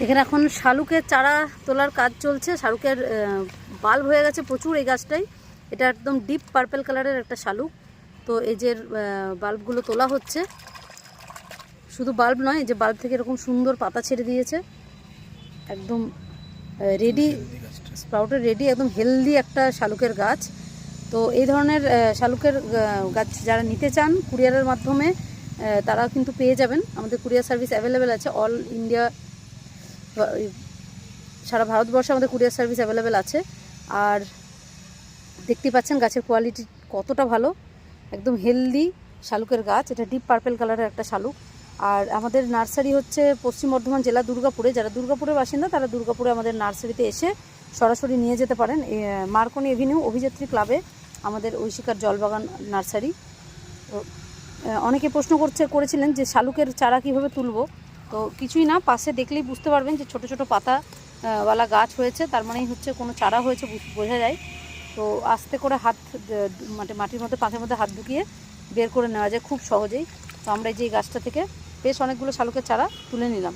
এখানে এখন শালুকের চারা তোলার কাজ চলছে। শালুকের বাল্ব হয়ে গেছে প্রচুর এই গাছটাই। এটা একদম ডিপ পার্পল কালারের একটা শালুক। তো এই যে বাল্বগুলো তোলা হচ্ছে, শুধু বাল্ব নয়, এই যে বাল্ব থেকে এরকম সুন্দর পাতা ছেড়ে দিয়েছে, একদম রেডি, স্প্রাউটের রেডি, একদম হেলদি একটা শালুকের গাছ। তো এই ধরনের শালুকের গাছ যারা নিতে চান কুরিয়ারের মাধ্যমে তারা কিন্তু পেয়ে যাবেন। আমাদের কুরিয়ার সার্ভিস অ্যাভেলেবেল আছে অল ইন্ডিয়া, সারা ভারতবর্ষে আমাদের কুরিয়ার সার্ভিস অ্যাভেলেবেল আছে। আর দেখতেই পাচ্ছেন গাছের কোয়ালিটি কতটা ভালো, একদম হেলদি শালুকের গাছ। এটা ডিপ পার্পল কালারের একটা শালুক। আর আমাদের নার্সারি হচ্ছে পশ্চিম বর্ধমান জেলা দুর্গাপুরে। যারা দুর্গাপুরের বাসিন্দা তারা দুর্গাপুরে আমাদের নার্সারিতে এসে সরাসরি নিয়ে যেতে পারেন। মার্কনি এভিনিউ অভিযাত্রী ক্লাবে আমাদের ঐশিকার জলবাগান নার্সারি। তো অনেকে প্রশ্ন করেছিলেন যে শালুকের চারা কীভাবে তুলব। তো কিছুই না, পাশে দেখলেই বুঝতে পারবেন যে ছোট ছোট পাতাওয়ালা গাছ হয়েছে, তার মানেই হচ্ছে কোনো চারা হয়েছে, বোঝা যায়। তো আস্তে করে হাত মাটির মধ্যে পাথরের মধ্যে হাত ঢুকিয়ে বের করে নেওয়া যায় খুব সহজেই। তো আমরা এই যে গাছটা থেকে বেশ অনেকগুলো শালুকের চারা তুলে নিলাম।